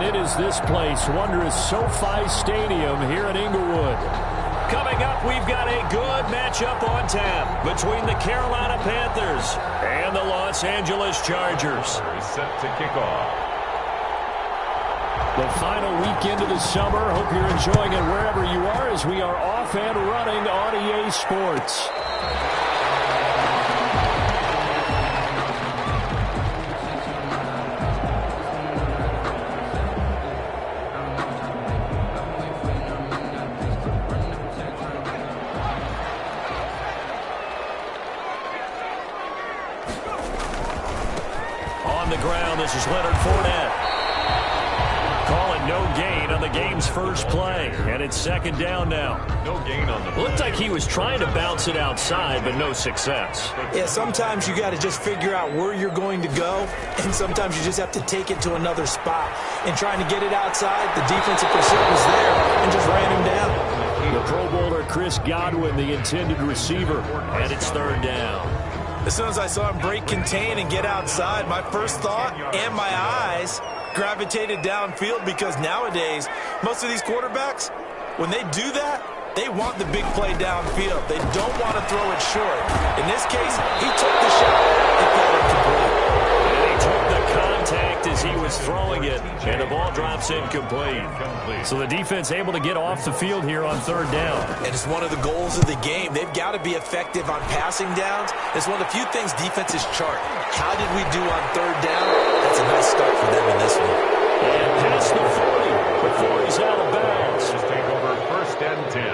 And it is this place, wondrous SoFi Stadium here in Inglewood. Coming up, we've got a good matchup on tap between the Carolina Panthers and the Los Angeles Chargers. Set to kick off. The final weekend of the summer. Hope you're enjoying it wherever you are as we are off and running on EA Sports. On the ground, this is Leonard Fournette. Calling no gain on the game's first play, and it's second down now. No gain on the play. Looked like he was trying to bounce it outside, but no success. Yeah, sometimes you got to just figure out where you're going to go, and sometimes you just have to take it to another spot. And trying to get it outside, the defensive pursuit was there and just ran him down. The Pro Bowler Chris Godwin, the intended receiver, and it's third down. As soon as I saw him break contain and get outside, my first thought and my eyes gravitated downfield, because nowadays, most of these quarterbacks, when they do that, they want the big play downfield. They don't want to throw it short. In this case, he took the shot and fell incomplete. And he took the contact as he was throwing it, and the ball drops incomplete. So the defense able to get off the field here on third down. And it's one of the goals of the game. They've got to be effective on passing downs. It's one of the few things defenses chart. How did we do on third down? That's a nice start for them in this one. And past the 40 before he's out of bounds. Just take over first and 10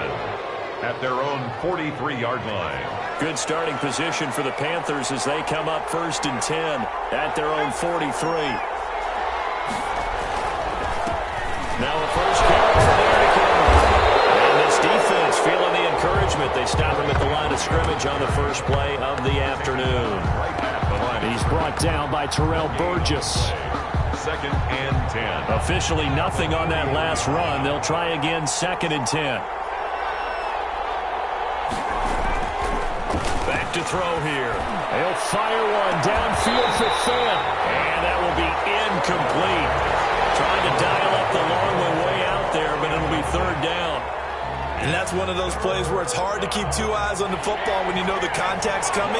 at their own 43-yard line. Good starting position for the Panthers as they come up first and 10 at their own 43. Now a first carry for Derrick Henry. And this defense feeling the encouragement. They stop him at the line of scrimmage on the first play of the afternoon. He's brought down by Terrell Burgess. Second and 10. Officially nothing on that last run. They'll try again second and 10. Back to throw here. He'll fire one downfield for Fant. And that will be incomplete. Trying to dial up the long one way out there, but it'll be third down. And that's one of those plays where it's hard to keep two eyes on the football when you know the contact's coming,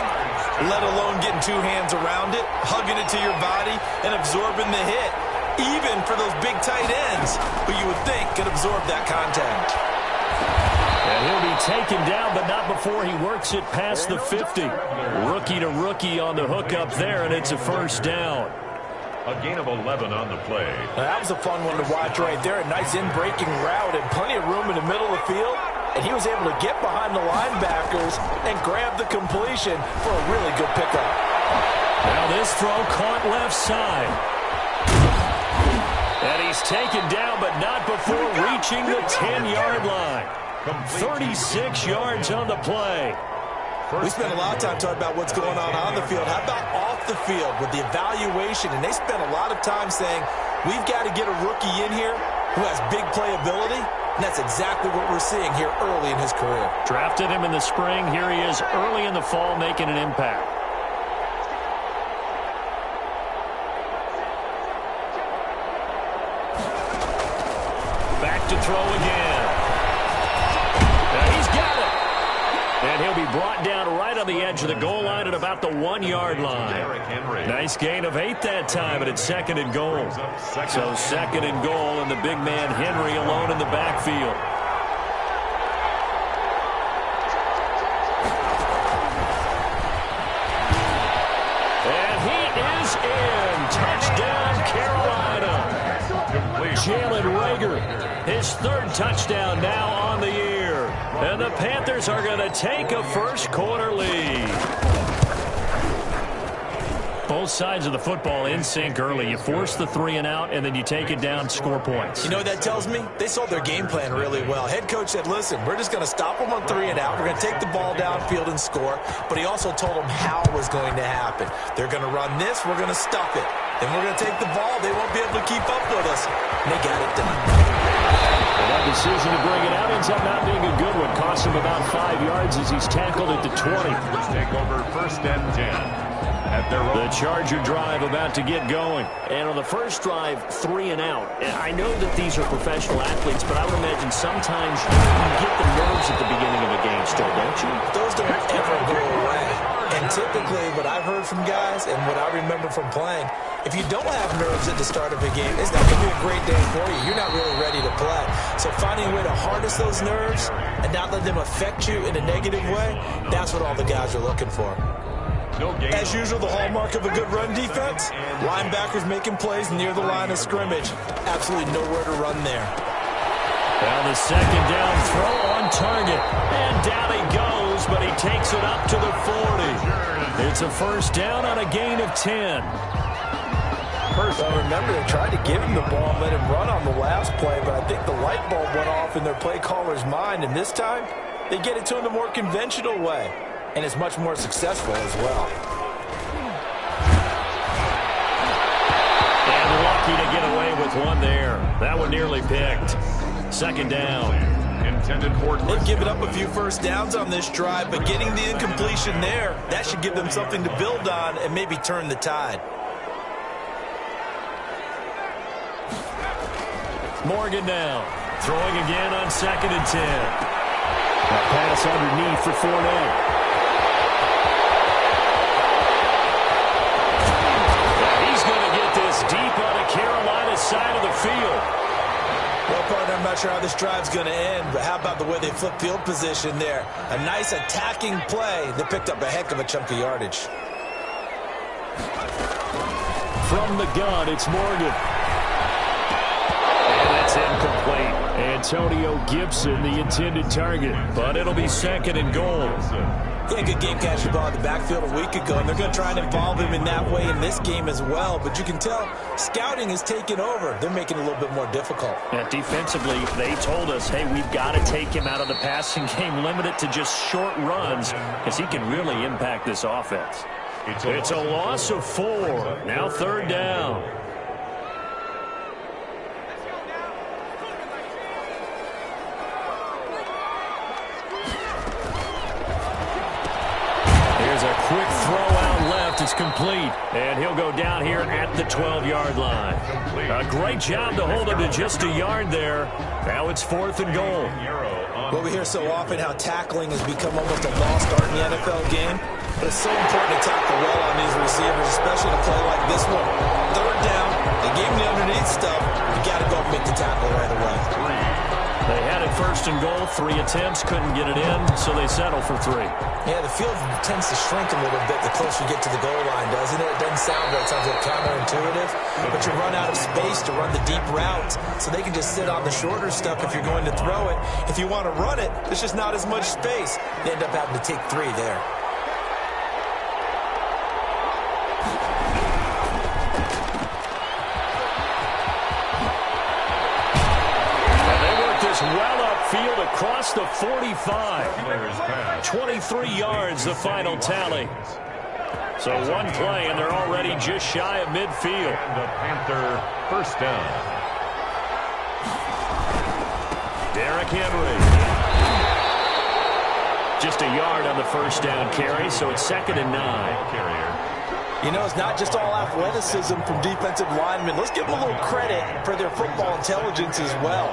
let alone getting two hands around it, hugging it to your body, and absorbing the hit, even for those big tight ends who you would think could absorb that contact. And he'll be taken down, but not before he works it past the 50. Rookie to rookie on the hook up there, and it's a first down. A gain of 11 on the play. Now, that was a fun one to watch right there. A nice in-breaking route and plenty of room in the middle of the field. And he was able to get behind the linebackers and grab the completion for a really good pickup. Now this throw caught left side. And he's taken down, but not before reaching the 10-yard line. 36 yards on the play. We spent a lot of time talking about what's going on the field. How about off the field with the evaluation? And they spent a lot of time saying, we've got to get a rookie in here who has big playability. And that's exactly what we're seeing here early in his career. Drafted him in the spring. Here he is early in the fall making an impact. Back to throw again. Now he's got it. And he'll be brought down right on the edge of the goal line at about the 1-yard line. Nice gain of 8 that time, and it's second and goal. So second and goal, and the big man Henry alone in the backfield. And he is in. Touchdown, Carolina. Jalen Reagor, his third touchdown now on the year. And the Panthers are going to take a first-quarter lead. Both sides of the football in sync early. You force the 3-and-out, and then you take it down, score points. You know what that tells me? They sold their game plan really well. Head coach said, listen, we're just going to stop them on 3-and-out. We're going to take the ball downfield and score. But he also told them how it was going to happen. They're going to run this. We're going to stuff it. Then we're going to take the ball. They won't be able to keep up with us. And they got it done. And that decision to bring it out ends up not being a good one. Cost him about 5 yards as he's tackled at the 20. Let's take over first and 10 at The Charger drive about to get going. And on the first drive, 3 and out. And I know that these are professional athletes, but I would imagine sometimes you get the nerves at the beginning of a game still, don't you? Those don't ever go away. And typically, what I've heard from guys and what I remember from playing, if you don't have nerves at the start of a game, it's not going to be a great day for you. You're not really ready to play. So finding a way to harness those nerves and not let them affect you in a negative way, that's what all the guys are looking for. As usual, the hallmark of a good run defense, linebackers making plays near the line of scrimmage. Absolutely nowhere to run there. Now the second down throw on target. And down he goes, but he takes it up to the 40. It's a first down on a gain of 10. Well, remember, they tried to give him the ball and let him run on the last play, but I think the light bulb went off in their play caller's mind, and this time they get it to him the more conventional way, and it's much more successful as well. And lucky to get away with one there. That one nearly picked. Second down. They've given up a few first downs on this drive, but getting the incompletion there, that should give them something to build on and maybe turn the tide. Morgan now, throwing again on 2nd and 10. A pass underneath for Fournette. He's going to get this deep on the Carolina side of the field. Well, partner, I'm not sure how this drive's going to end, but how about the way they flip field position there? A nice attacking play that picked up a heck of a chunk of yardage. From the gun, it's Morgan. Incomplete. Antonio Gibson, the intended target, but it'll be 2nd and goal. Yeah, good game catching ball in the backfield a week ago, and they're going to try and involve him in that way in this game as well. But you can tell scouting is taking over. They're making it a little bit more difficult. And defensively, they told us, hey, we've got to take him out of the passing game, limit it to just short runs, because he can really impact this offense. It's a loss of 4. Now 3rd down. A quick throw out left. It's complete. And he'll go down here at the 12-yard line. A great job to hold him to just a yard there. Now it's 4th and goal. Well, we hear so often how tackling has become almost a lost art in the NFL game. But it's so important to tackle well on these receivers, especially in a play like this one. 3rd down. They gave him the underneath stuff. You got to go and make the tackle right away. They had it 1st and goal, 3 attempts, couldn't get it in, so they settle for 3. Yeah, the field tends to shrink a little bit the closer you get to the goal line, doesn't it? It doesn't sound right. It sounds like counterintuitive, but you run out of space to run the deep routes, so they can just sit on the shorter stuff if you're going to throw it. If you want to run it, there's just not as much space. They end up having to take 3 there. Well upfield across the 45. 23 yards, the final tally. So one play, and they're already just shy of midfield. The Panther first down. Derrick Henry. Just a yard on the first down carry, so it's 2nd and 9. You know, it's not just all athleticism from defensive linemen. Let's give them a little credit for their football intelligence as well.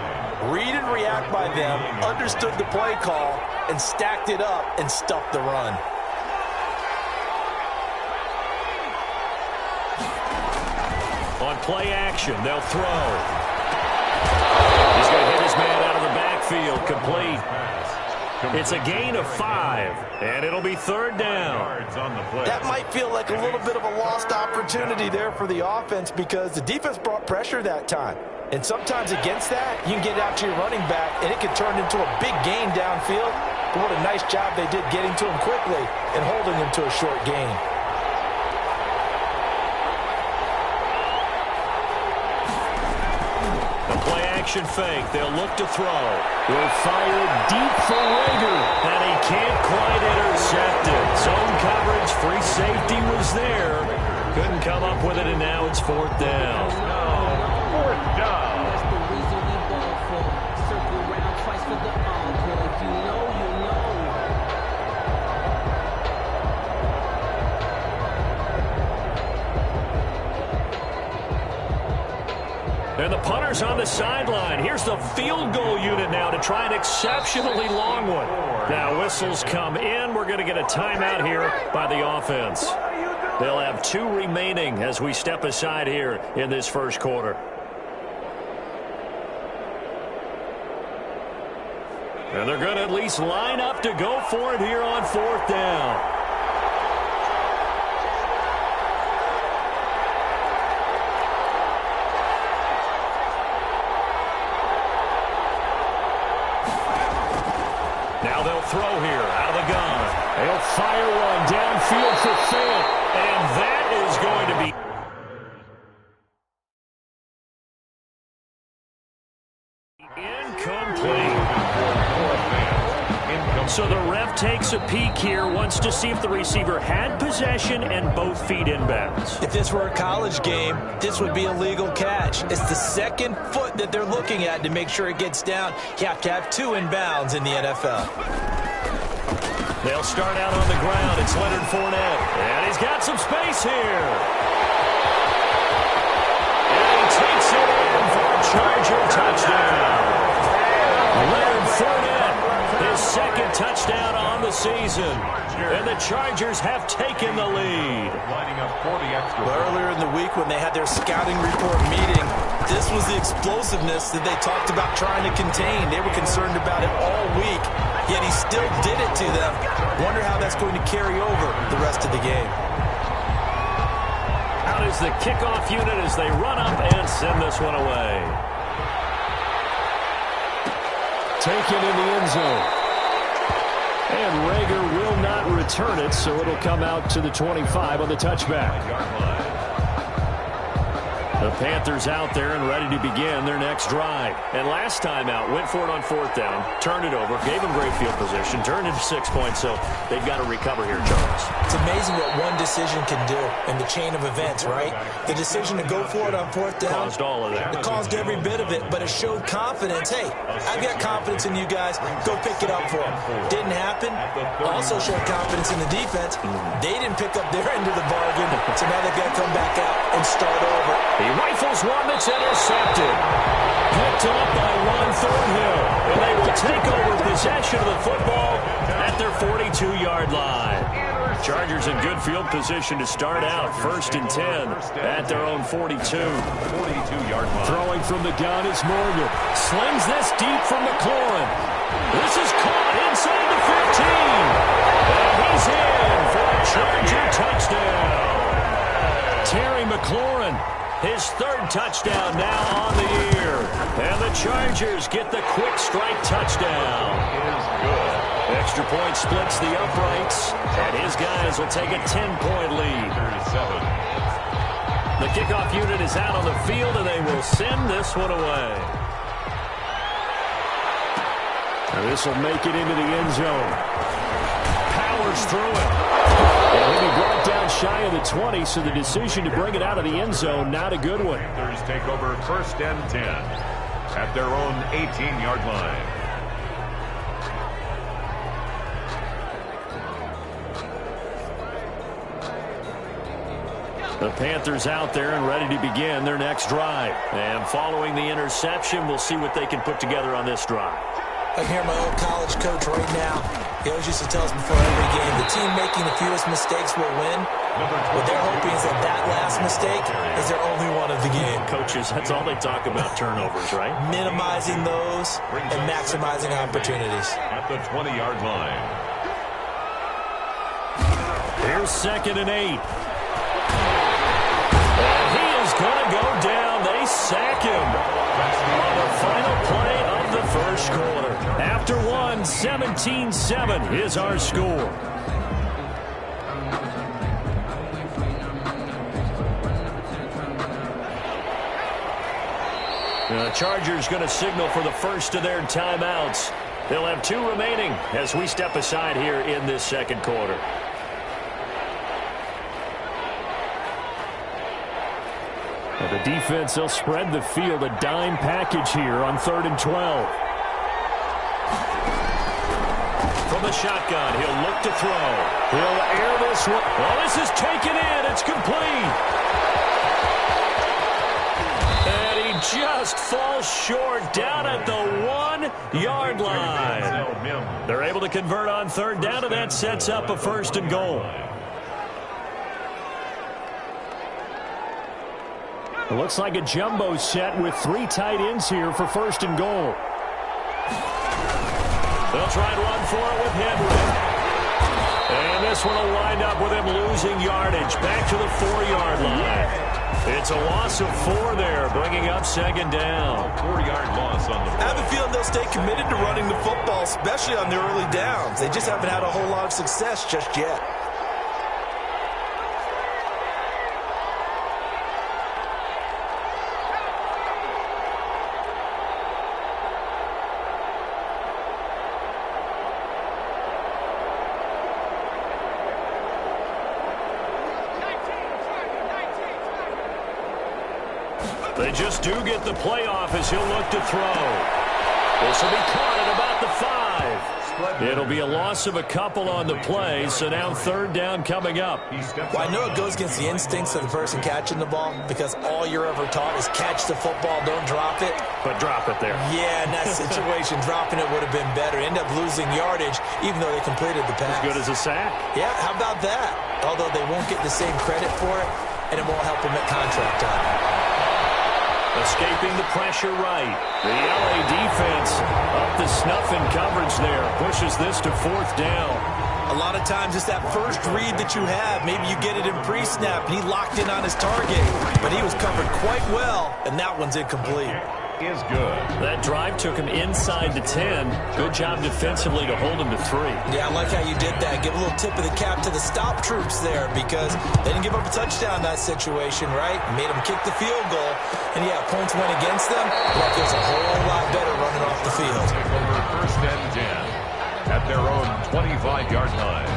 Read and react by them, understood the play call, and stacked it up and stuffed the run. On play action, they'll throw. He's going to hit his man out of the backfield, complete. It's a gain of 5, and it'll be 3rd down. That might feel like a little bit of a lost opportunity there for the offense because the defense brought pressure that time. And sometimes against that, you can get out to your running back, and it can turn into a big gain downfield. But what a nice job they did getting to him quickly and holding him to a short gain. The play-action fake. They'll look to throw. Will fire deep for Rager, and he can't quite intercept it. Zone coverage, free safety was there. Couldn't come up with it, and now it's 4th down. 4th down. That's the reason we ball for. Circle round twice for the encore. If you know, you know. runners on the sideline. Here's the field goal unit now to try an exceptionally long one. Now whistles come in. We're going to get a timeout here by the offense. They'll have 2 remaining as we step aside here in this first quarter. And they're going to at least line up to go for it here on 4th down. Now they'll throw here out of the gun. They'll fire one downfield for Fant. And that is going to be incomplete. So the ref takes a peek here, wants to see if the receiver had possession and both feet inbounds. If this were a college game, this would be a legal catch. It's the second foot that they're looking at to make sure it gets down. You have to have 2 inbounds in the NFL. They'll start out on the ground. It's Leonard Fournette. And he's got some space here. And he takes it in for a Charger touchdown. Leonard Fournette, his 2nd touchdown on the season. And the Chargers have taken the lead. Earlier in the week when they had their scouting report meeting, this was the explosiveness that they talked about trying to contain. They were concerned about it all week, yet he still did it to them. Wonder how that's going to carry over the rest of the game. Out is the kickoff unit as they run up and send this one away. Taken in the end zone. And Rager will not return it, so it'll come out to the 25 on the touchback. The Panthers out there and ready to begin their next drive. And last time out, went for it on 4th down, turned it over, gave them great field position, turned it to 6 points, so they've got to recover here, Charles. It's amazing what one decision can do in the chain of events, right? The decision to go for it on 4th down. Caused all of that. It caused every bit of it, but it showed confidence. Hey, I've got confidence in you guys. Go pick it up for them. Didn't happen. Also showed confidence in the defense. They didn't pick up their end of the bargain, so now they've got to come back out and start over. He rifles one that's intercepted. Picked up by Ron Thornhill. And they will take over possession of the football at their 42-yard line. Chargers in good field position to start out. 1st and 10 at their own 42. 42-yard line. Throwing from the gun is Morgan. Slings this deep from McLaurin. This is caught inside the 15. And he's in for a Charger touchdown. Terry McLaurin, his 3rd touchdown now on the year. And the Chargers get the quick strike touchdown. It is good. Extra point splits the uprights, and his guys will take a 10-point lead. 37. The kickoff unit is out on the field, and they will send this one away. And this will make it into the end zone. Powers through it. And he'll be brought down shy of the 20, so the decision to bring it out of the end zone, not a good one. Panthers take over 1st and 10 at their own 18-yard line. The Panthers out there and ready to begin their next drive. And following the interception, we'll see what they can put together on this drive. I hear my old college coach right now. He always used to tell us before every game, the team making the fewest mistakes will win. What they're hoping is that that last mistake is their only one of the game. Coaches, that's all they talk about, turnovers, right? Minimizing those and maximizing opportunities. At the 20-yard line. Here's 2nd and 8. And he is going to go down. They sack him on the final play of the first quarter. After one, 17-7 is our score. The Chargers going to signal for the first of their timeouts. They'll have 2 remaining as we step aside here in this second quarter. Well, the defense, they'll spread the field, a dime package here on 3rd and 12. From the shotgun, he'll look to throw. He'll air this one. Well, this is taken in. It's complete. And he just falls short down at the 1-yard line. They're able to convert on third down, and that sets up a first and goal. It looks like a jumbo set with 3 tight ends here for first and goal. They'll try and run for it with Henry. And this one will wind up with him losing yardage back to the 4-yard line. It's a loss of 4 there, bringing up second down. 4-yard loss on the play. I have a feeling they'll stay committed to running the football, especially on the early downs. They just haven't had a whole lot of success just yet. They just do get the playoff as he'll look to throw. This will be caught at about the 5. It'll be a loss of a couple on the play, so now third down coming up. Well, I know it goes against the instincts of the person catching the ball because all you're ever taught is catch the football, don't drop it. But drop it there. Yeah, in that situation, dropping it would have been better. End up losing yardage, even though they completed the pass. As good as a sack. Yeah, how about that? Although they won't get the same credit for it, and it won't help them at contract time. Escaping the pressure right. The LA defense up to snuff in coverage there. Pushes this to fourth down. A lot of times it's that first read that you have. Maybe you get it in pre-snap, and he locked in on his target. But he was covered quite well, and that one's incomplete. Is good. That drive took him inside the 10. Good job defensively to hold him to 3. Yeah, I like how you did that. Give a little tip of the cap to the stop troops there because they didn't give up a touchdown in that situation, right? Made them kick the field goal. And, yeah, points went against them. Luck is a whole lot better running off the field. Take over first and 10 at their own 25-yard line.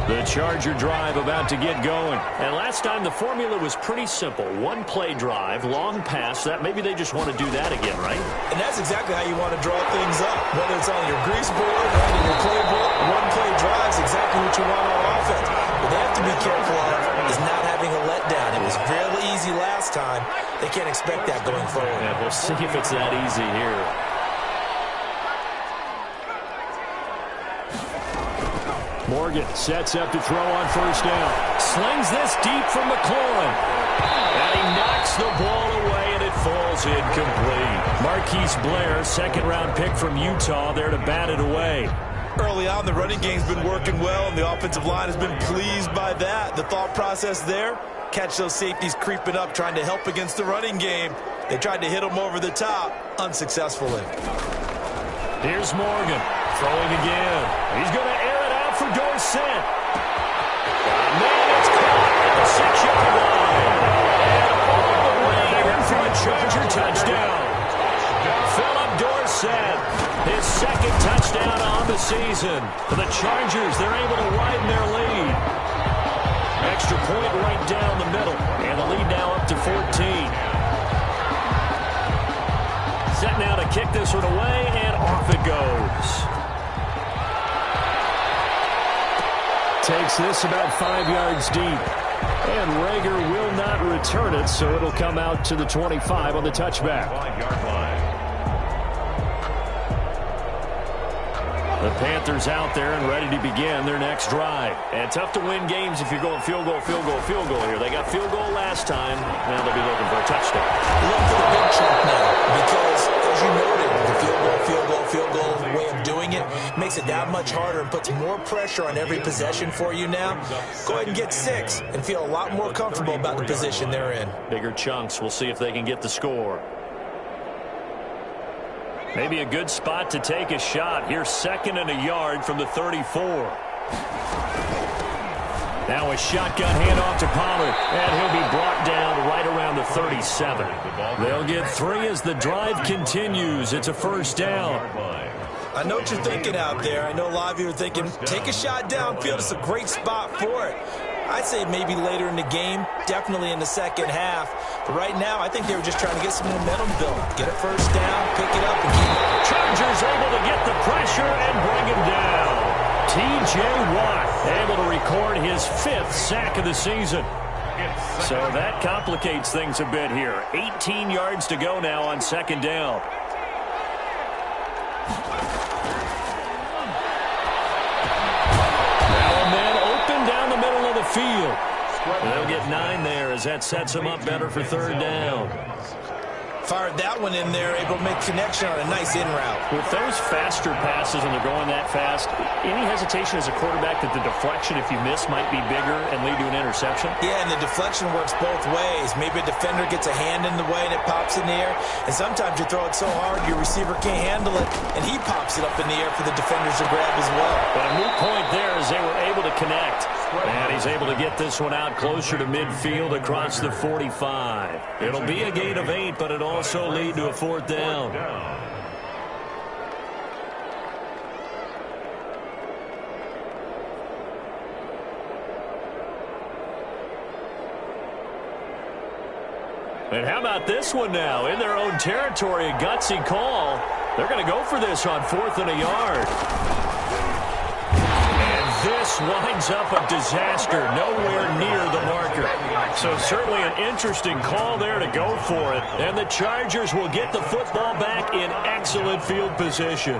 The Charger drive about to get going. And last time the formula was pretty simple. 1-play drive, long pass. That maybe they just want to do that again, right? And that's exactly how you want to draw things up. Whether it's on your grease board, right, in your playbook, 1-play drive is exactly what you want on offense. What they have to be careful of is not having a letdown. It was fairly easy last time. They can't expect that going forward. Yeah, we'll see if it's that easy here. Morgan sets up to throw on first down. Slings this deep from McLaurin. And he knocks the ball away, and it falls incomplete. Marquise Blair, second-round pick from Utah, there to bat it away. Early on, the running game's been working well, and the offensive line has been pleased by that. The thought process there, catch those safeties creeping up, trying to help against the running game. They tried to hit them over the top, unsuccessfully. Here's Morgan, throwing again. He's going to air it out for Dorsett. And then it's caught at the 6-yard line. And all the way in for a Charger touchdown. Philip Dorsett, his second touchdown on the season. For the Chargers, they're able to widen their lead. Extra point right down the middle. And the lead now up to 14. Set now to kick this one away, and off it goes. Takes this about 5 yards deep. And Rager will not return it, so it'll come out to the 25 on the touchback. 5-yard line. The Panthers out there and ready to begin their next drive. And tough to win games if you're going field goal, field goal, field goal here. They got field goal last time. Now they'll be looking for a touchdown. Look for the big chunk now because, as you noted, the field goal way of doing it makes it that much harder and puts more pressure on every possession for you now. Go ahead and get 6 and feel a lot more comfortable about the position they're in. Bigger chunks. We'll see if they can get the score. Maybe a good spot to take a shot. Here's 2nd and a yard from the 34. Now a shotgun handoff to Pollard, and he'll be brought down right around the 37. They'll get 3 as the drive continues. It's a first down. I know what you're thinking out there. I know a lot of you are thinking, take a shot downfield. It's a great spot for it. I'd say maybe later in the game, definitely in the second half. But right now, I think they were just trying to get some momentum built. Get a first down, pick it up, and keep it. Chargers able to get the pressure and bring him down. T.J. Watt able to record his 5th sack of the season. So that complicates things a bit here. 18 yards to go now on second down. Now a man open down the middle of the field. They'll get 9 there as that sets them up better for third down. Fired that one in there, able to make connection on a nice in route. With those faster passes and they're going that fast, any hesitation as a quarterback that the deflection, if you miss, might be bigger and lead to an interception? Yeah, and the deflection works both ways. Maybe a defender gets a hand in the way and it pops in the air. And sometimes you throw it so hard your receiver can't handle it, and he pops it up in the air for the defenders to grab as well. But a moot point there as they were able to connect. And he's able to get this one out closer to midfield across the 45. It'll be a gain of 8, but it'll also lead to a fourth down. And how about this one now? In their own territory, a gutsy call. They're going to go for this on 4th and a yard. This winds up a disaster, nowhere near the marker. So certainly an interesting call there to go for it. And the Chargers will get the football back in excellent field position.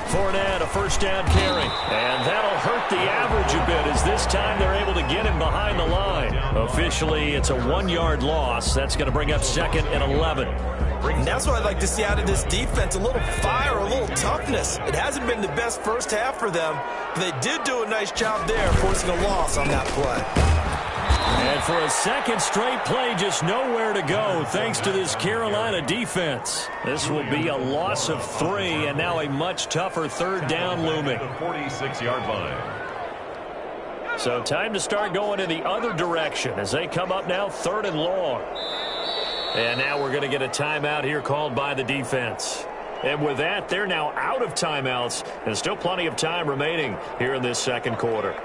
Fournette, a first down carry. And that'll hurt the average a bit as this time they're able to get him behind the line. Officially, it's a 1-yard loss. That's going to bring up 2nd and 11. And that's what I'd like to see out of this defense, a little fire, a little toughness. It hasn't been the best first half for them, but they did do a nice job there forcing a loss on that play. And for a second straight play, just nowhere to go thanks to this Carolina defense. This will be a loss of 3, and now a much tougher third down looming. The 46-yard line. So time to start going in the other direction as they come up now 3rd and long. And now we're going to get a timeout here called by the defense. And with that, they're now out of timeouts, and still plenty of time remaining here in this second quarter.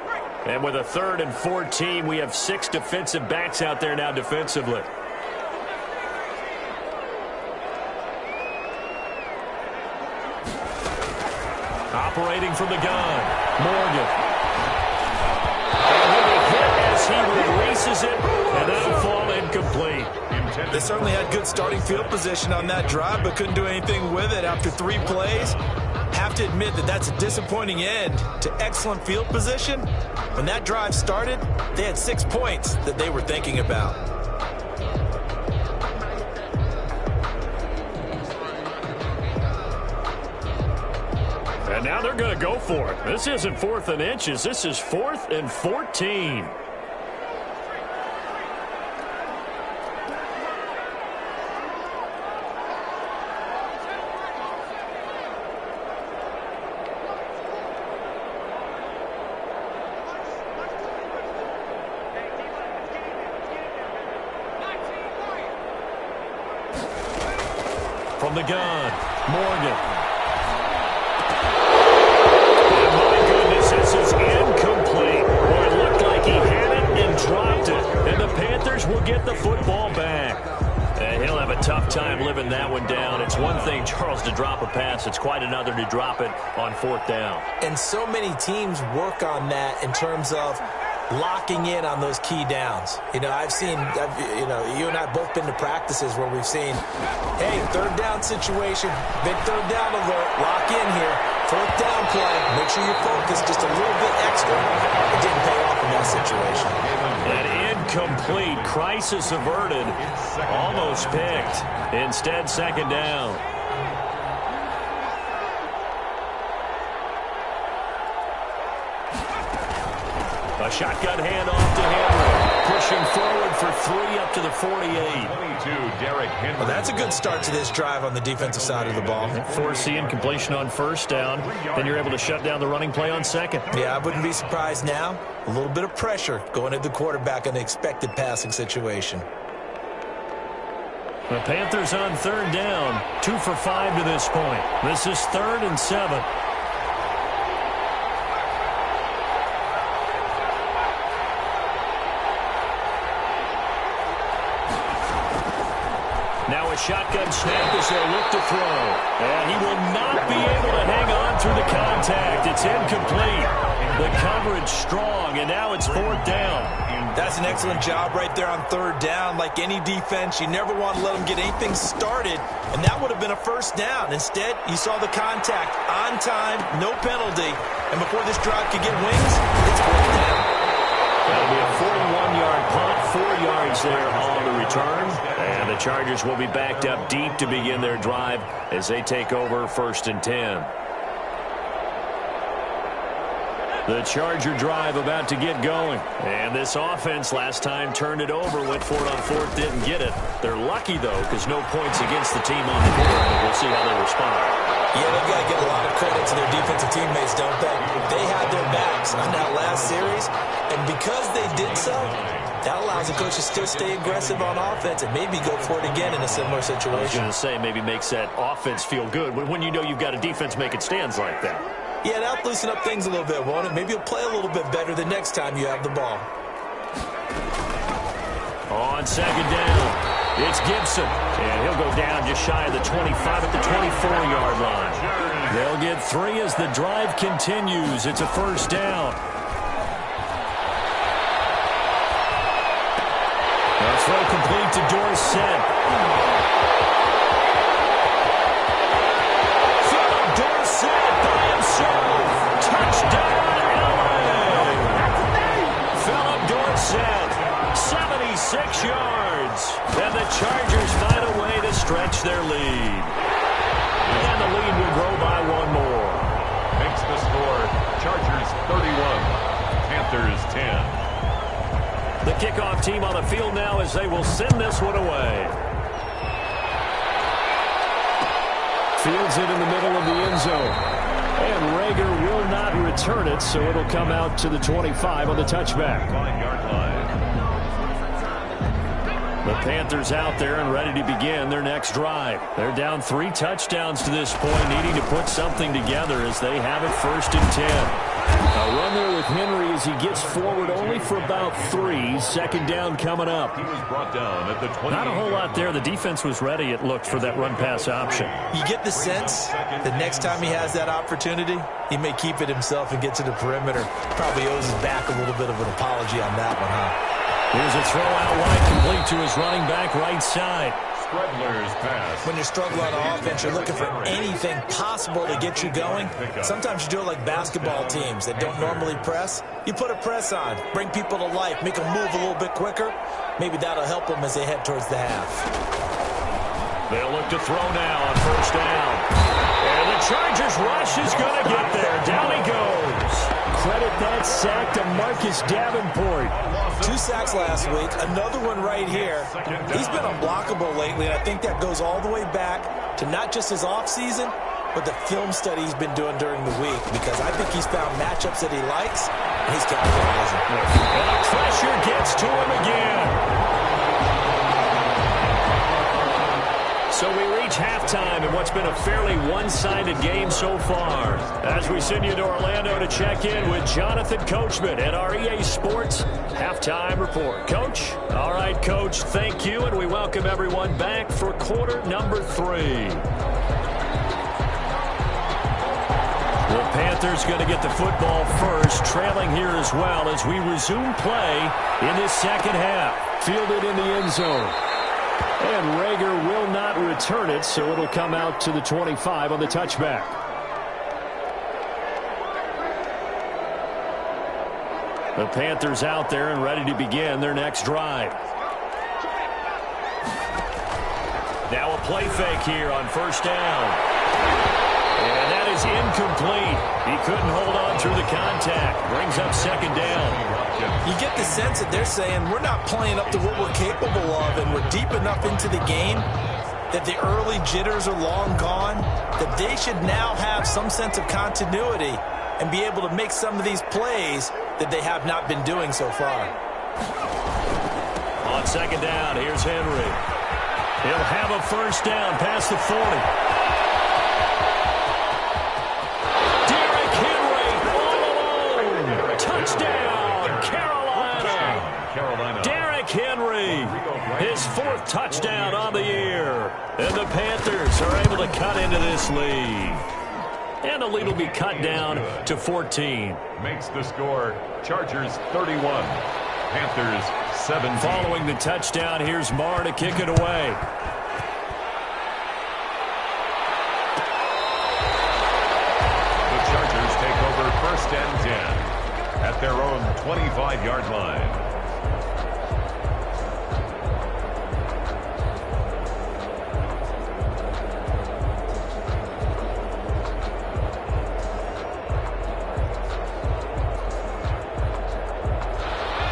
And with a 3rd and 14, we have 6 defensive backs out there now defensively. Operating from the gun, Morgan. And he'll be hit as he releases it, and that'll fall incomplete. They certainly had good starting field position on that drive, but couldn't do anything with it after 3 plays. Have to admit that that's a disappointing end to excellent field position. When that drive started, they had 6 points that they were thinking about. And now they're going to go for it. This isn't 4th and inches. This is 4th and 14. From the gun, Morgan. And my goodness, this is incomplete. Boy, it looked like he had it and dropped it. And the Panthers will get the football back. And he'll have a tough time living that one down. It's one thing, Charles, to drop a pass. It's quite another to drop it on 4th down. And so many teams work on that in terms of locking in on those key downs. You know, you and I have both been to practices where we've seen, hey, 3rd down situation, big 3rd down alert, lock in here, 4th down play, make sure you focus just a little bit extra. It didn't pay off in that situation. An incomplete, crisis averted, almost picked. Instead, 2nd down. A shotgun handoff to Henry. Pushing forward for 3 up to the 48. 22, Derrick Henry. Well, that's a good start to this drive on the defensive side of the ball. Force the incompletion on 1st down. Then you're able to shut down the running play on 2nd. Yeah, I wouldn't be surprised now. A little bit of pressure going at the quarterback in the expected passing situation. The Panthers on 3rd down. 2 for 5 to this point. This is 3rd and 7. Now a shotgun snap as they'll look to throw. And he will not be able to hang on through the contact. It's incomplete. The coverage strong, and now it's 4th down. That's an excellent job right there on 3rd down. Like any defense, you never want to let them get anything started, and that would have been a 1st down. Instead, you saw the contact on time, no penalty, and before this drive could get wings, it's 4th down. That'll be a 41-yard punt, 4 yards there on the return, and the Chargers will be backed up deep to begin their drive as they take over 1st and 10. The Charger drive about to get going. And this offense last time turned it over, went for it on 4th, didn't get it. They're lucky, though, because no points against the team on the board, but we'll see how they respond. Yeah, they've got to give a lot of credit to their defensive teammates, don't they? They had their backs on that last series, and because they did so, that allows the coach to still stay aggressive on offense and maybe go for it again in a similar situation. I was going to say, maybe makes that offense feel good when you know you've got a defense making stands like that. Yeah, that'll loosen up things a little bit, won't it? Maybe you'll play a little bit better the next time you have the ball. On 2nd down, it's Gibson. And he'll go down just shy of the 25 at the 24-yard line. They'll get 3 as the drive continues. It's a 1st down. A throw complete to Dorsett. Touchdown, LA! Philip Dorsett, 76 yards. And the Chargers find a way to stretch their lead. And the lead will grow by 1 more. Makes the score Chargers 31, Panthers 10. The kickoff team on the field now as they will send this one away. Fields it in the middle of the end zone. And Rager will not return it, so it'll come out to the 25 on the touchback. 5-yard line. The Panthers out there and ready to begin their next drive. They're down 3 touchdowns to this point, needing to put something together as they have it 1st and 10. A run there with Henry as he gets forward only for about 3. 2nd down coming up. He was brought down at the 20. Not a whole lot there. The defense was ready, it looked, for that run-pass option. You get the sense that next time he has that opportunity, he may keep it himself and get to the perimeter. Probably owes his back a little bit of an apology on that one, huh? Here's a throw out wide, complete to his running back right side. Stredler's pass. When you're struggling on offense, you're looking for anything possible to get you going. Sometimes you do it like basketball teams that don't normally press. You put a press on, bring people to life, make them move a little bit quicker. Maybe that'll help them as they head towards the half. They'll look to throw now on 1st down. And the Chargers rush is going to get there. Down he goes. Credit that sack to Marcus Davenport. 2 sacks last week, another one right here. He's been unblockable lately, and I think that goes all the way back to not just his offseason, but the film study he's been doing during the week, because I think he's found matchups that he likes, and he's capitalizing. And the pressure gets to him again. So we reach halftime in what's been a fairly one-sided game so far. As we send you to Orlando to check in with Jonathan Coachman at our EA Sports Halftime Report. Coach? All right, Coach, thank you, and we welcome everyone back for quarter number 3. The Panthers going to get the football first, trailing here as well as we resume play in this 2nd half. Fielded in the end zone. And Rager will not return it, so it'll come out to the 25 on the touchback. The Panthers out there and ready to begin their next drive. Now a play fake here on 1st down. And that is incomplete. He couldn't hold on through the contact. Brings up 2nd down. You get the sense that they're saying we're not playing up to what we're capable of, and we're deep enough into the game that the early jitters are long gone, that they should now have some sense of continuity and be able to make some of these plays that they have not been doing so far. On 2nd down, here's Henry. He'll have a 1st down past the 40. Touchdown, Carolina. Derrick Henry, his 4th touchdown on the year. And the Panthers are able to cut into this lead. and the lead will be cut down to 14. Makes the score Chargers 31, Panthers 7. Following the touchdown, here's Marr to kick it away. The Chargers take over 1st and 10 at their own 25-yard line.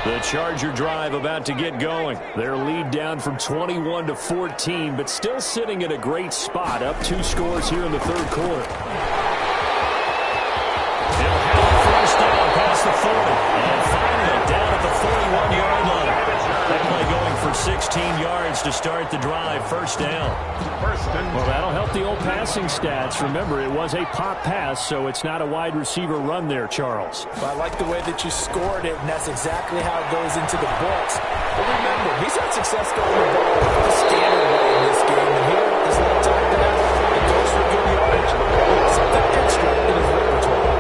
The Charger drive about to get going. Their lead down from 21 to 14, but still sitting in a great spot, up 2 scores here in the 3rd quarter. They'll have a first down past the 40, and finally down at the 41-yard line. That play going for 16 yards to start the drive, first down. Well, that'll help the old passing stats. Remember, it was a pop pass, so it's not a wide receiver run there, Charles. Well, I like the way that you scored it, and that's exactly how it goes into the books. But remember, he's had success going the ball the standard way in this game, and here, there's a little time pass. It goes for good yardage. Something extra in his repertoire.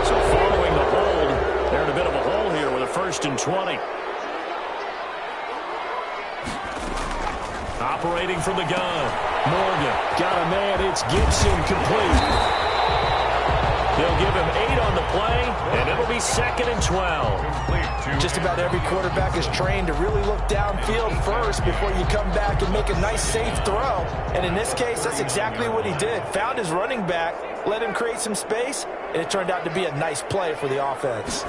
So following the hold, they're in a bit of a hole here with a 1st and 20. Operating from the gun. Morgan got a man. It's Gibson complete. They'll give him 8 on the play, and it'll be 2nd and 12. Just about every quarterback is trained to really look downfield first before you come back and make a nice, safe throw. And in this case, that's exactly what he did. Found his running back, let him create some space, and it turned out to be a nice play for the offense.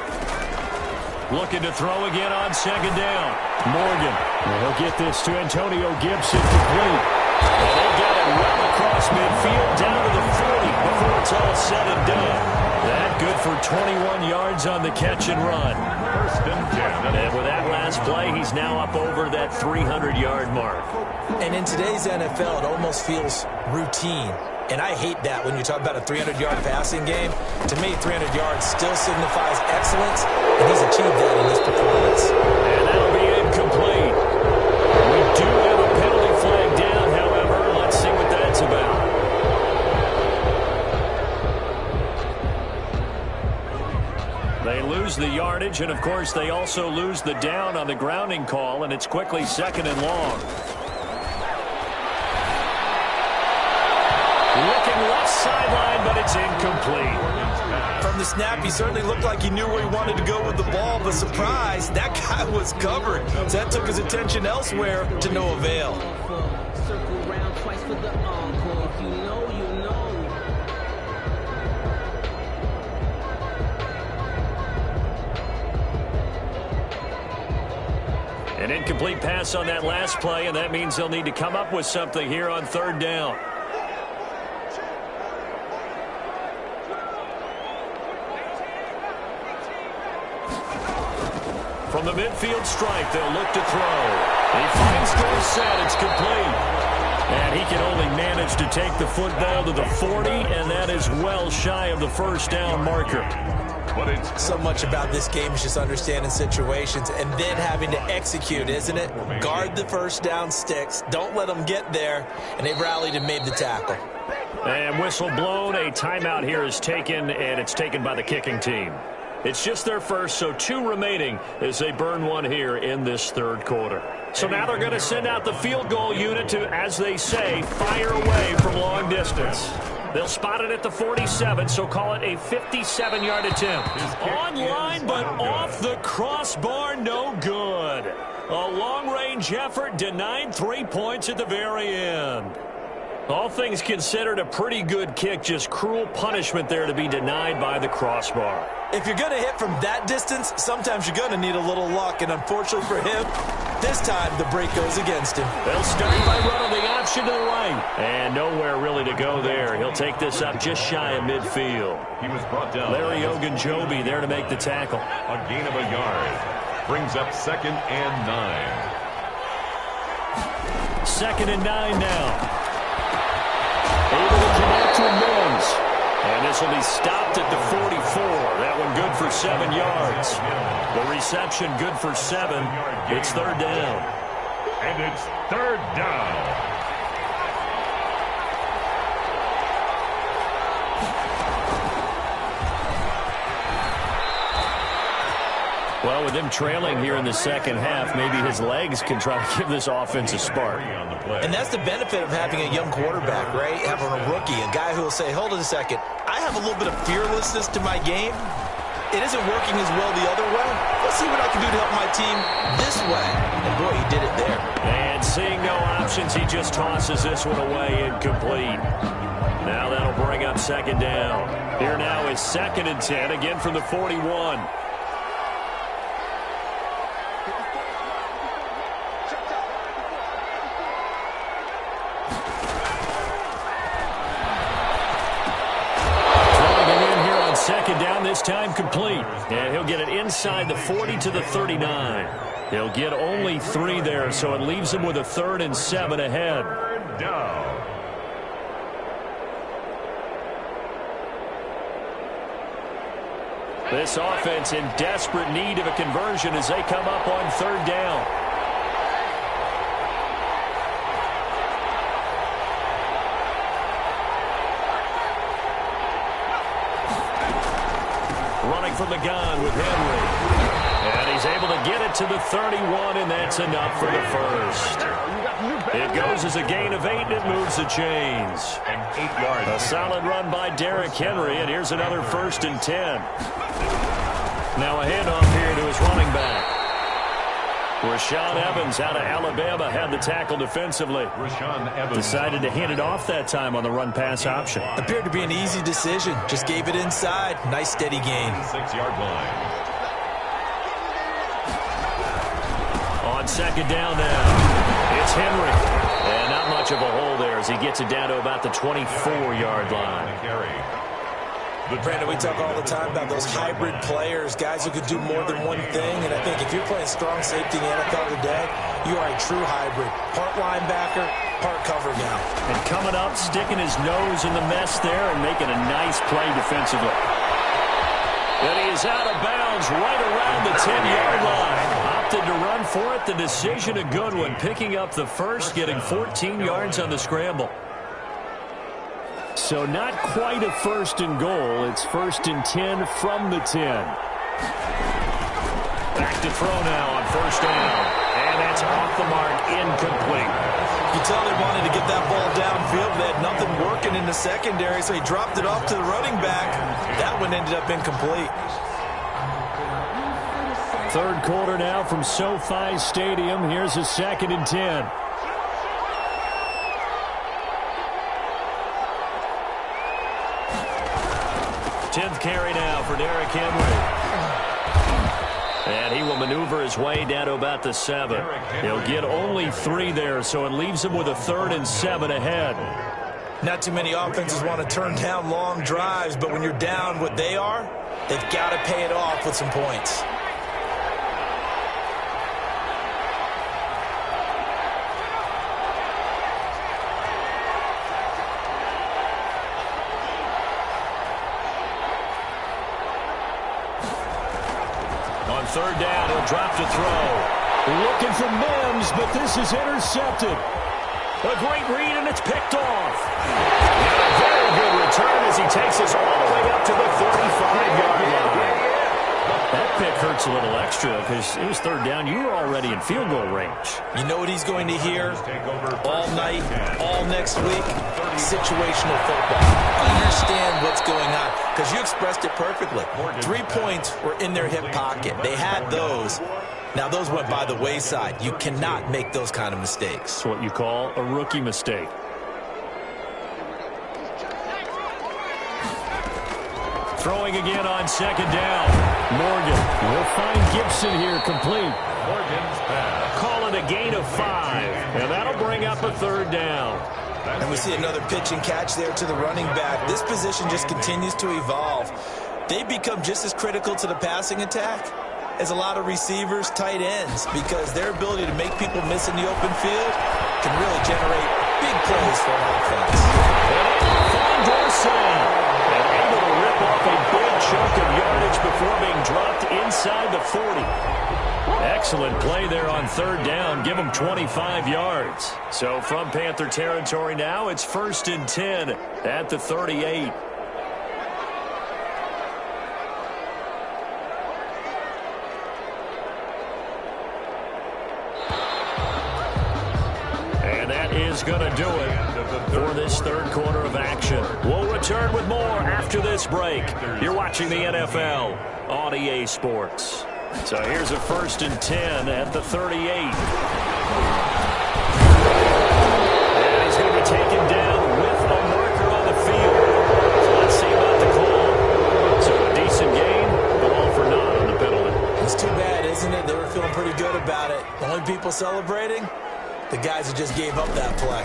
Looking to throw again on 2nd down. Morgan. He'll get this to Antonio Gibson complete. And they'll get it well across midfield down to the 40 before it's all said and done. That good for 21 yards on the catch and run. 1st and 10. And with that last play, he's now up over that 300-yard mark. And in today's NFL, it almost feels routine. And I hate that when you talk about a 300-yard passing game. To me, 300 yards still signifies excellence, and he's achieved that in this performance. And that'll be incomplete. We do have a penalty flag down, however. Let's see what that's about. They lose the yardage, and, of course, they also lose the down on the grounding call, and it's quickly 2nd and long. Looking left sideline, but it's incomplete. From the snap, he certainly looked like he knew where he wanted to go with the ball, but surprise, that guy was covered. So that took his attention elsewhere to no avail. Circle around twice for the encore. If you know, you know. An incomplete pass on that last play, and that means they'll need to come up with something here on 3rd down. From the midfield stripe, they'll look to throw. He finds Dorsett. It's complete. And he can only manage to take the football to the 40, and that is well shy of the 1st down marker. But it's So much about this game is just understanding situations and then having to execute, isn't it? Guard the 1st down sticks. Don't let them get there. And they rallied and made the tackle. And whistle blown. A timeout here is taken, and it's taken by the kicking team. It's just their first, so 2 remaining as they burn 1 here in this 3rd quarter. So now they're going to send out the field goal unit to, as they say, fire away from long distance. They'll spot it at the 47, so call it a 57-yard attempt. Online, but off the crossbar, no good. A long-range effort denied 3 points at the very end. All things considered, a pretty good kick, just cruel punishment there to be denied by the crossbar. If you're going to hit from that distance, sometimes you're going to need a little luck, and unfortunately for him, this time the break goes against him. They'll start by running the option to the right. And nowhere really to go there. He'll take this up just shy of midfield. he was brought down. Larry Ogunjobi there to make the tackle. A gain of a yard. Brings up 2nd and 9. 2nd and 9 now. Able to connect with Mills. And this will be stopped at the 44. That one good for 7 yards. The reception good for 7. It's 3rd down. And it's 3rd down. Well, with them trailing here in the second half, maybe his legs can try to give this offense a spark. And that's the benefit of having a young quarterback, right? Having a rookie, a guy who will say, hold on a second, I have a little bit of fearlessness to my game. It isn't working as well the other way. Let's see what I can do to help my team this way. And boy, he did it there. And seeing no options, he just tosses this one away incomplete. Now that'll bring up second down. Here now is 2nd and 10, again from the 41. Second down, this time complete. And he'll get it inside the 40 to the 39. He'll get only 3 there, so it leaves him with a 3rd and 7 ahead. Third down. This offense in desperate need of a conversion as they come up on 3rd down. Running from the gun with Henry. And he's able to get it to the 31, and that's enough for the first. It goes as a gain of 8, and it moves the chains. And 8 yards. A solid run by Derrick Henry, and here's another 1st and 10. Now a handoff here to his running back. Rashaan Evans out of Alabama had the tackle defensively. Rashaan Evans decided to hand it off that time on the run-pass option. Appeared to be an easy decision. Just gave it inside. Nice steady gain. 6-yard line. On 2nd down now, it's Henry. And not much of a hole there as he gets it down to about the 24-yard line. Brandon, we talk all the time about those hybrid players, guys who could do more than one thing. And I think if you're playing strong safety in the NFL today, you are a true hybrid. Part linebacker, part cover guy. And coming up, sticking his nose in the mess there and making a nice play defensively. And he is out of bounds right around the 10-yard line. Opted to run for it. The decision a good one. Picking up the first, getting 14 yards on the scramble. So not quite a 1st and goal. It's 1st and 10 from the 10. Back to throw now on 1st down. And that's off the mark, incomplete. You tell they wanted to get that ball downfield. They had nothing working in the secondary, so he dropped it off to the running back. That one ended up incomplete. 3rd quarter now from SoFi Stadium. Here's a 2nd and 10. 10th carry now for Derrick Henry. And he will maneuver his way down to about the 7. He'll get only 3 there, so it leaves him with a 3rd and 7 ahead. Not too many offenses want to turn down long drives, but when you're down what they are, they've got to pay it off with some points. On 3rd down, he'll drop to throw. Looking for Mims, but this is intercepted. A great read, and it's picked off. And a very good return as he takes us all the way up to the 35-yard line. That pick hurts a little extra because it was 3rd down. You were already in field goal range. You know what he's going to hear all night, all next week? Situational football. Understand what's going on because you expressed it perfectly. 3 points were in their hip pocket. They had those. Now, those went by the wayside. You cannot make those kind of mistakes. It's what you call a rookie mistake. Throwing again on 2nd down. Morgan will find Gibson here complete. Morgan's pass. Call it a gain of 5. And that'll bring up a 3rd down. And we see another pitch and catch there to the running back. This position just continues to evolve. They become just as critical to the passing attack as a lot of receivers, tight ends, because their ability to make people miss in the open field can really generate big plays for an offense. Van Dorsey, and able to rip off a big chunk of yardage before being dropped inside the 40. Excellent play there on 3rd down. Give them 25 yards. So from Panther territory now, it's 1st and 10 at the 38. And that is going to do it for this third quarter of action. We'll return with more after this break. You're watching the NFL on EA Sports. So here's a 1st and 10 at the 38. And he's going to be taken down with a marker on the field. So let's see about the call. So a decent game, but all for naught on the penalty. It's too bad, isn't it? They were feeling pretty good about it. The only people celebrating, the guys who just gave up that play.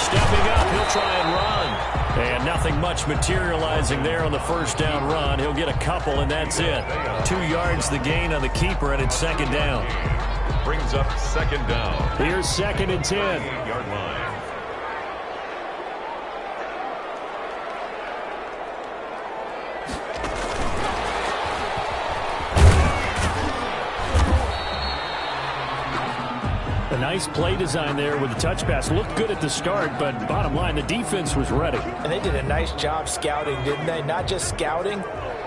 Stepping up, he'll try and run. And nothing much materializing there on the first down run. He'll get a couple, and that's it. 2 yards the gain on the keeper, and it's second down. Brings up second down. Here's 2nd and 10. 8-yard line. A nice play design there with the touch pass. Looked good at the start, but bottom line, the defense was ready. And they did a nice job scouting, didn't they? Not just scouting,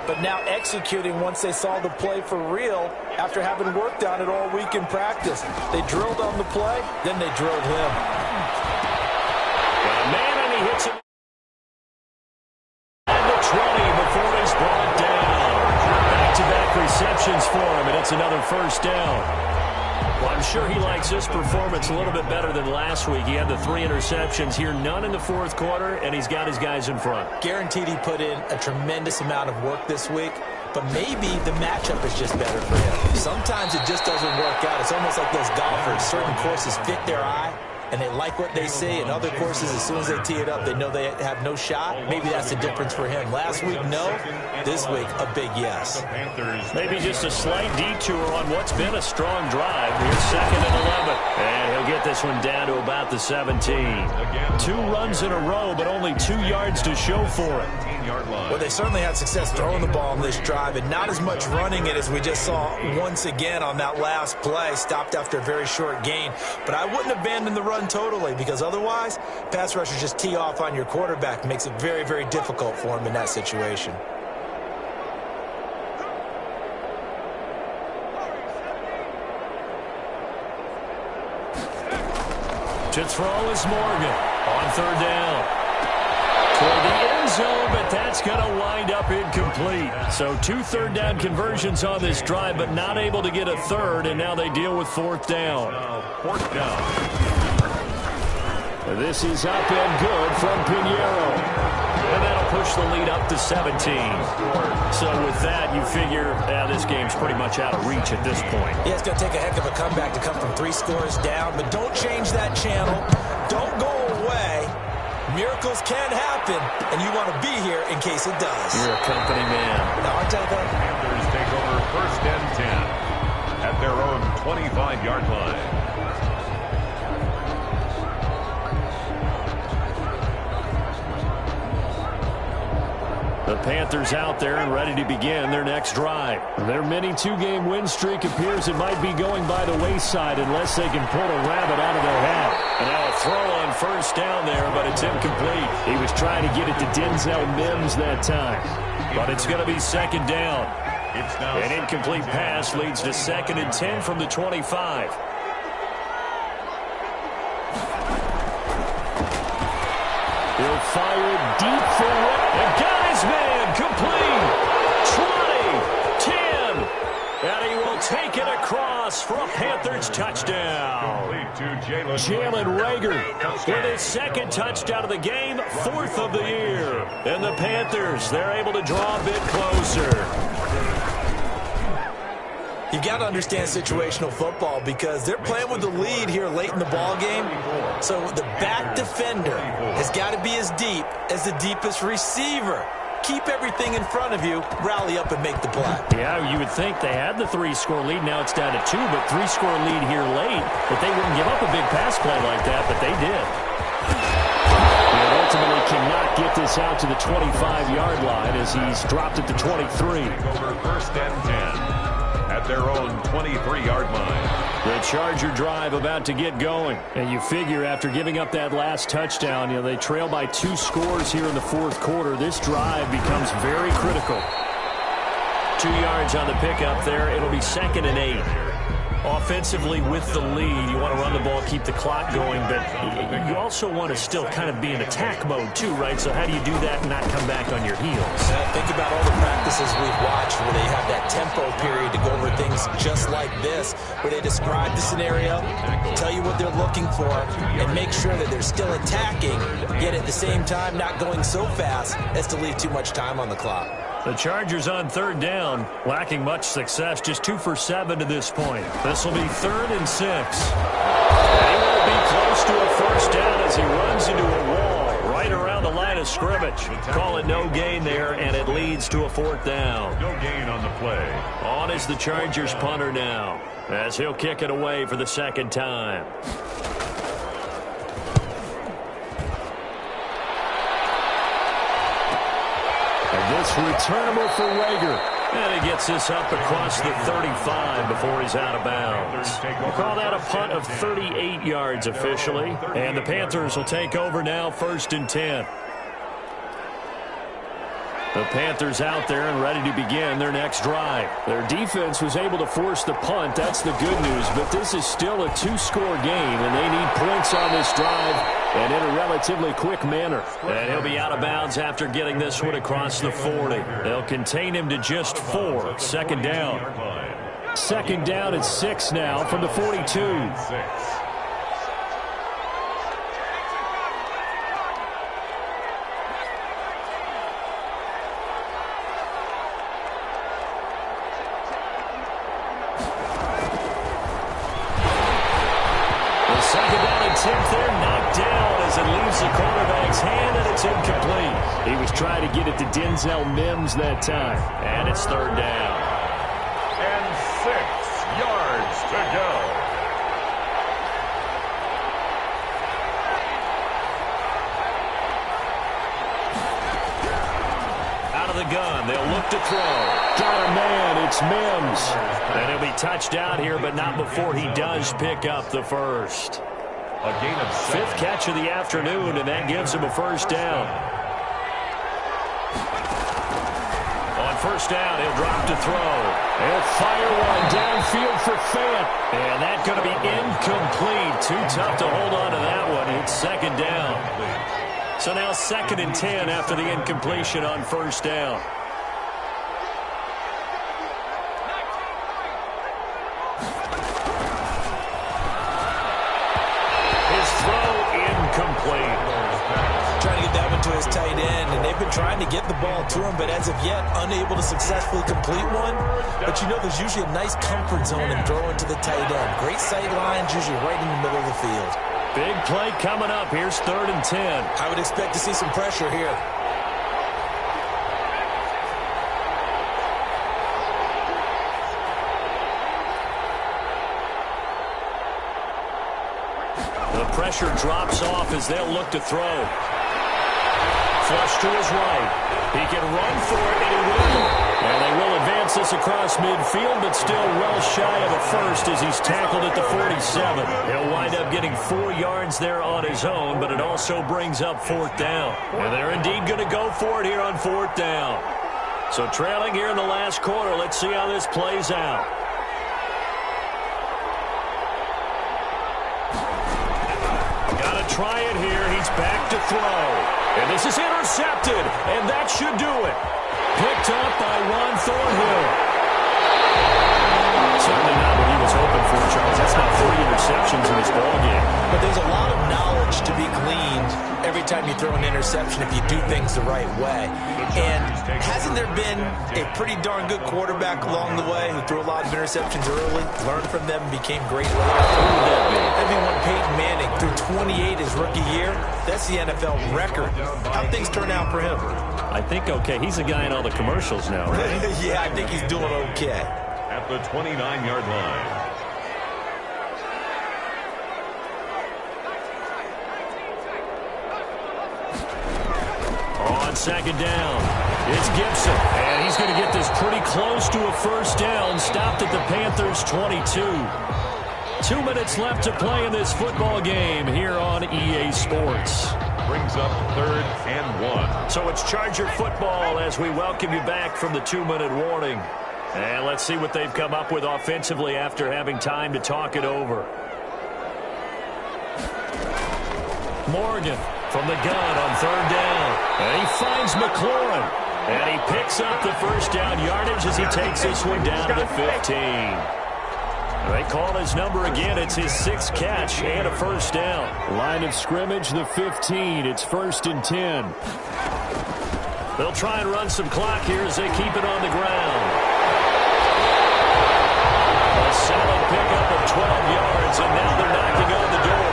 but now executing once they saw the play for real after having worked on it all week in practice. They drilled on the play, then they drilled him. Man, and he hits him at the 20 before he's brought down. Back-to-back receptions for him, and it's another first down. Well, I'm sure he likes this performance a little bit better than last week. He had the 3 interceptions here, none in the fourth quarter, and he's got his guys in front. Guaranteed he put in a tremendous amount of work this week, but maybe the matchup is just better for him. Sometimes it just doesn't work out. It's almost like those golfers. Certain courses fit their eye, and they like what they see. And other courses, as soon as they tee it up, they know they have no shot. Maybe that's the difference for him. Last week, no. This week, a big yes. Maybe just a slight detour on what's been a strong drive. Here's 2nd and 11. And he'll get this one down to about the 17. 2 runs in a row, but only 2 yards to show for it. Well, they certainly had success throwing the ball on this drive, and not as much running it as we just saw once again on that last play. Stopped after a very short gain. But I wouldn't abandon the run totally, because otherwise, pass rushers just tee off on your quarterback. Makes it very, very difficult for him in that situation. To throw is Morgan on 3rd down. Toward the end zone, but that's going to wind up incomplete. So 2 3rd-down conversions on this drive, but not able to get a 3rd, and now they deal with 4th down. 4th down. This is up and good from Pinheiro. And that'll push the lead up to 17. So with that, you figure this game's pretty much out of reach at this point. Yeah, it's going to take a heck of a comeback to come from 3 scores down, but don't change that channel. Don't go away. Miracles can happen, and you want to be here in case it does. You're a company man. Now, aren't I, though? Panthers take over 1st and 10 at their own 25-yard line. The Panthers out there and ready to begin their next drive. Their mini 2-game win streak appears it might be going by the wayside unless they can pull a rabbit out of their hat. And now a throw on 1st down there, but it's incomplete. He was trying to get it to Denzel Mims that time. But it's going to be 2nd down. An incomplete pass leads to 2nd and 10 from the 25. He'll fire deep for it. And got his man complete. 20, 10. And he will take it across for a Panthers touchdown. Jalen Reagor with his 2nd touchdown of the game, 4th of the year. And the Panthers, they're able to draw a bit closer. You've got to understand situational football because they're playing with the lead here late in the ball game. So the back defender has got to be as deep as the deepest receiver. Keep everything in front of you, rally up and make the play. Yeah, you would think they had the 3-score lead. Now it's down to 2, but 3-score lead here late. But they wouldn't give up a big pass play like that, but they did. And ultimately cannot get this out to the 25-yard line as he's dropped at the 23. Over 1st and 10. At their own 23-yard line. The Charger drive about to get going. And you figure after giving up that last touchdown, they trail by 2 scores here in the 4th quarter. This drive becomes very critical. 2 yards on the pickup there. It'll be 2nd and 8. Offensively with the lead, you want to run the ball, keep the clock going, but you also want to still kind of be in attack mode too, right? So how do you do that and not come back on your heels? Think about all the practices we've watched where they have that tempo period to go over things just like this, where they describe the scenario, tell you what they're looking for, and make sure that they're still attacking, yet at the same time not going so fast as to leave too much time on the clock. The Chargers on third down, lacking much success, just 2 for 7 to this point. This will be 3rd and 6. He will be close to a first down as he runs into a wall right around the line of scrimmage. Call it no gain there, and it leads to a 4th down. No gain on the play. On is the Chargers punter now, as he'll kick it away for the 2nd time. This returnable for Rager. And he gets this up across the 35 before he's out of bounds. We'll call that a punt of 38 yards officially. And the Panthers will take over now, 1st and 10. The Panthers out there and ready to begin their next drive. Their defense was able to force the punt. That's the good news. But this is still a 2-score game, and they need points on this drive and in a relatively quick manner. And he'll be out of bounds after getting this one across the 40. They'll contain him to just 4. 2nd down. 2nd down at 6 now from the 42. He was trying to get it to Denzel Mims that time. And it's 3rd down. And 6 yards to go. Out of the gun, they'll look to throw. Got a man, it's Mims. And he'll be touched out here, but not before he does pick up the first. A gain of 7. 5th catch of the afternoon, and that gives him a first down. On first down, he'll drop to throw. He'll fire one downfield for Fant. And that's going to be incomplete. Too tough to hold on to that one. It's 2nd down. So now 2nd and 10 after the incompletion on first down. Trying to get that one to his tight end, and they've been trying to get the ball to him, but as of yet, unable to successfully complete one. But you know there's usually a nice comfort zone in throwing to the tight end. Great sight lines, usually right in the middle of the field. Big play coming up. Here's 3rd and 10. I would expect to see some pressure here. The pressure drops off as they'll look to throw. Flush to his right. He can run for it, and he will. And they will advance this across midfield, but still well shy of a first as he's tackled at the 47. He'll wind up getting 4 yards there on his own, but it also brings up 4th down. And they're indeed going to go for it here on 4th down. So trailing here in the last quarter, let's see how this plays out. Try it here. He's back to throw. And this is intercepted. And that should do it. Picked up by Juan Thornhill. Certainly not what he was hoping for, Charles. That's not 3 interceptions in this ballgame. But there's a lot of knowledge to be gleaned every time you throw an interception if you do things the right way. And hasn't there been a pretty darn good quarterback along the way who threw a lot of interceptions early, learned from them, and became great later? That'd be one Peyton Manning threw 28 his rookie year. That's the NFL record. How things turn out for him? I think okay. He's a guy in all the commercials now, right? Yeah, I think he's doing okay. At the 29-yard line. On 2nd down, it's Gibson. And he's going to get this pretty close to a first down. Stopped at the Panthers' 22. 2 minutes left to play in this football game here on EA Sports. Brings up 3rd and 1. So it's Charger football as we welcome you back from the 2-minute warning. And let's see what they've come up with offensively after having time to talk it over. Morgan from the gun on third down. And he finds McLaurin. And he picks up the first down yardage as he takes this one down to the 15. They call his number again. It's his 6th catch and a first down. Line of scrimmage, the 15. It's 1st and 10. They'll try and run some clock here as they keep it on the ground. A solid pickup of 12 yards, and now they're knocking on the door.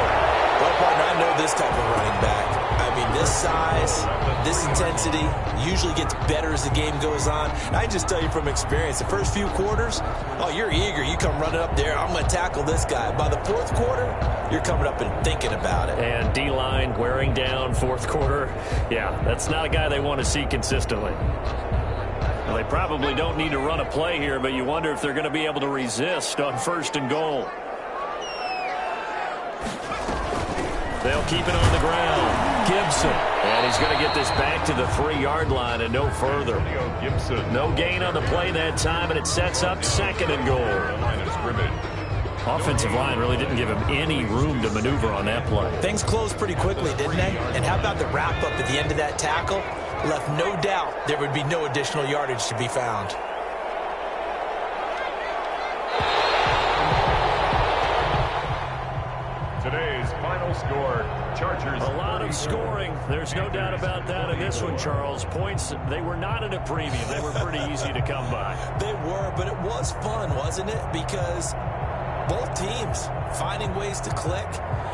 Well, partner, I know this type of running back. I mean, this size, this intensity usually gets better as the game goes on. And I just tell you from experience, the first few quarters, oh, you're eager. You come running up there, I'm going to tackle this guy. By the 4th quarter, you're coming up and thinking about it. And D-line wearing down 4th quarter. Yeah, that's not a guy they want to see consistently. Well, they probably don't need to run a play here, but you wonder if they're going to be able to resist on 1st and goal. They'll keep it on the ground. Gibson. And he's going to get this back to the 3-yard line and no further. No gain on the play that time, and it sets up 2nd and goal. Offensive line really didn't give him any room to maneuver on that play. Things closed pretty quickly, didn't they? And how about the wrap-up at the end of that tackle? Left no doubt there would be no additional yardage to be found. Today's final score, Chargers. A lot of scoring. There's no doubt about that in this one, Charles. Points, they were not in a premium. They were pretty easy to come by. They were, but it was fun, wasn't it? Because both teams finding ways to click.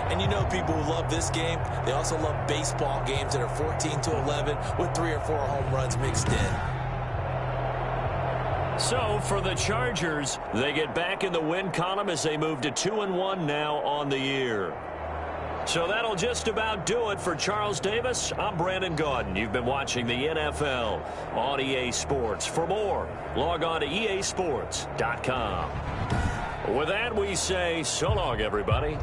And you know people who love this game, they also love baseball games that are 14-11 with 3 or 4 home runs mixed in. So for the Chargers, they get back in the win column as they move to 2-1 now on the year. So that'll just about do it for Charles Davis. I'm Brandon Gaudin. You've been watching the NFL on EA Sports. For more, log on to easports.com. With that, we say so long, everybody.